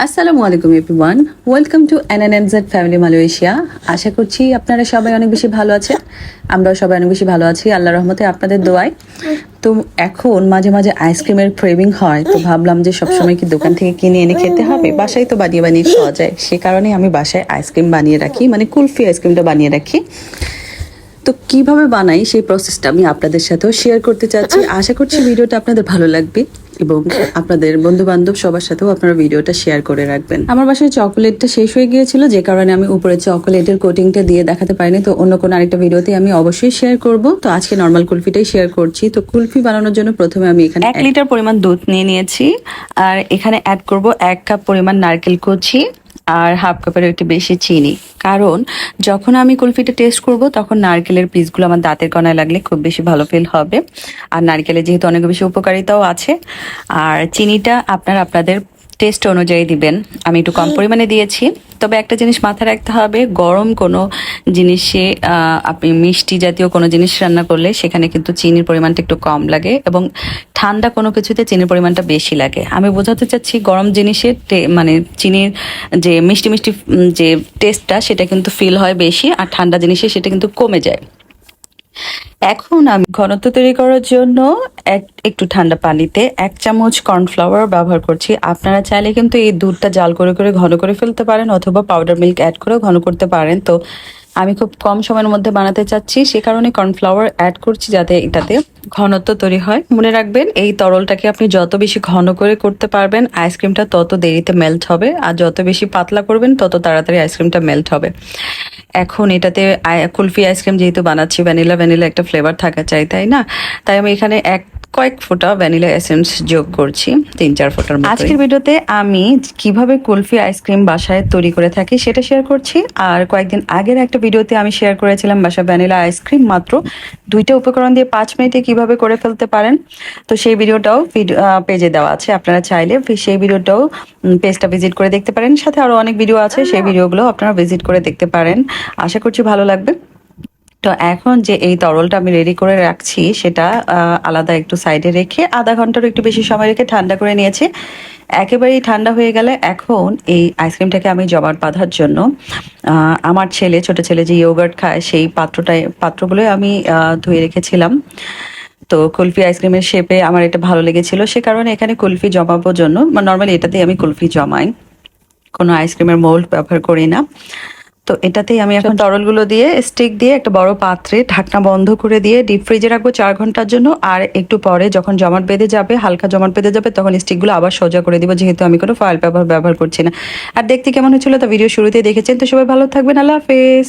আসসালামু আলাইকুম everyone, welcome to NNZ family Malaysia. আশা করছি আপনারা সবাই অনেক বেশি ভালো আছেন। আমরাও সবাই অনেক বেশি ভালো আছি আল্লাহর রহমতে, আপনাদের দোয়ায়। তো এখন মাঝে মাঝে আইসক্রিমের ক্রেভিং হয়, তো ভাবলাম যে সবসময় কি দোকান থেকে কিনে এনে খেতে হবে, বাসায় তো বানিয়ে বানিয়ে খাওয়া যায়। সে কারণে আমি বাসায় আইসক্রিম বানিয়ে রাখি, মানে কুলফি আইসক্রিমটা বানিয়ে রাখি। তো কিভাবে বানাই সেই প্রসেসটা আমি আপনাদের সাথেও শেয়ার করতে চাচ্ছি। আশা করছি ভিডিওটা আপনাদের ভালো লাগবে এবং আপনাদের বন্ধু বান্ধব সবার সাথেও আপনারা ভিডিওটা শেয়ার করে রাখবেন। আমার বাসায় চকোলেটটা শেষ হয়ে গিয়েছিল, যে কারণে আমি উপরে চকোলেটের কোটিংটা দিয়ে দেখাতে পারিনি। তো অন্য কোনো আরেকটা ভিডিওতে আমি অবশ্যই শেয়ার করব। তো আজকে নর্মাল কুলফিটাই শেয়ার করছি। তো কুলফি বানানোর জন্য প্রথমে আমি এখানে 1 লিটার পরিমাণ দুধ নিয়ে নিয়েছি, আর এখানে অ্যাড করব 1 কাপ পরিমাণ নারকেল কুচি আর হাফ কাপের একটু বেশি চিনি। কারণ যখন আমি কুলফিটা টেস্ট করব তখন নারকেলের পিসগুলো আমার দাঁতের কণায় লাগলে খুব বেশি ভালো ফিল হবে। আর নারকেলের যেহেতু অনেক বেশি উপকারিতাও আছে, আর চিনিটা আপনাদের টেস্ট অনুযায়ী দিবেন। আমি একটু কম পরিমাণে দিয়েছি। তবে একটা জিনিস মাথায় রাখতে হবে, গরম কোনো জিনিসে আপনি মিষ্টি জাতীয় কোনো জিনিস রান্না করলে সেখানে কিন্তু চিনির পরিমাণটা একটু কম লাগে, এবং ঠান্ডা কোনো কিছুতে চিনির পরিমাণটা বেশি লাগে। আমি বোঝাতে চাচ্ছি গরম জিনিসের মানে চিনির যে মিষ্টি মিষ্টি যে টেস্টটা সেটা কিন্তু ফিল হয় বেশি, আর ঠান্ডা জিনিসে সেটা কিন্তু কমে যায়। এখন আমি ঘনত্ব তৈরি করার জন্য একটু ঠান্ডা পানিতে 1 চামচ কর্নফ্লাওয়ার ব্যবহার করছি। আপনারা চাইলে কিন্তু এই দুধটা জাল করে করে ঘন করে ফেলতে পারেন, অথবা পাউডার মিল্ক অ্যাড করেও ঘন করতে পারেন। তো আমি খুব কম সময়ের মধ্যে বানাতে চাচ্ছি, সে কারণে কর্নফ্লাওয়ার অ্যাড করছি যাতে এটাতে ঘনত্ব তৈরি হয়। মনে রাখবেন, এই তরলটাকে আপনি যত বেশি ঘন করে করতে পারবেন আইসক্রিমটা তত দেরিতে মেল্ট হবে, আর যত বেশি পাতলা করবেন তত তাড়াতাড়ি আইসক্রিমটা মেল্ট হবে। এখন এটাতে কুলফি আইসক্রিম যেহেতু বানাচ্ছি, ভ্যানিলা একটা ফ্লেভার থাকা চাই, তাই না? তাই আমি এখানে কয়েক ফোঁটা ভ্যানিলা এসেন্স যোগ করছি, 3-4 ফোঁটার মতো। আজকের ভিডিওতে আমি কিভাবে কুলফি আইসক্রিম বাসায় তৈরি করে থাকি সেটা শেয়ার করছি। আর কয়েকদিন আগের একটা ভিডিওতে আমি শেয়ার করেছিলাম বাসায় ভ্যানিলা আইসক্রিম মাত্র 2টা উপকরণ দিয়ে 5 মিনিটে কিভাবে করে ফেলতে পারেন। তো সেই ভিডিওটাও পেজে দেওয়া আছে, আপনারা চাইলে সেই ভিডিওটাও পেজটা ভিজিট করে দেখতে পারেন। সাথে আরো অনেক ভিডিও আছে, সেই ভিডিওগুলো আপনারা ভিজিট করে দেখতে পারেন। আশা করছি ভালো লাগবে। তো এখন যে এই তরলটা আমি রেডি করে রাখছি সেটা আলাদা একটু সাইডে রেখে আধা ঘন্টার একটু বেশি সময় রেখে ঠান্ডা করে নিয়েছি। একেবারেই ঠান্ডা হয়ে গেলে এখন এই আইসক্রিমটাকে আমি জমাট বাঁধার জন্য আমার ছোট ছেলে যে ইয়োগার্ট খায় সেই পাত্রগুলো আমি ধুয়ে রেখেছিলাম। তো কুলফি আইসক্রিমের শেপে আমার এটা ভালো লেগেছিল, সে কারণে এখানে কুলফি জমাবোর জন্য নর্মালি এটাতেই আমি কুলফি জমাই, কোনো আইসক্রিমের মোল্ড ব্যবহার করি না। তো এটাতেই আমি এখন তরলগুলো দিয়ে স্টিক দিয়ে একটা বড় পাত্রে ঢাকনা বন্ধ করে দিয়ে ডিপ ফ্রিজে রাখবো 4 ঘন্টার জন্য। আর একটু পরে যখন জমাট বেঁধে যাবে, হালকা জমাট বেঁধে যাবে, তখন স্টিকগুলো আবার সোজা করে দিব, যেহেতু আমি কোনো ফয়েল পেপার ব্যবহার করছি না। আর দেখতে কেমন হচ্ছিল তা ভিডিও শুরুতেই দেখেছেন। তো সবাই ভালো থাকবেন, আল্লাহ হাফেজ।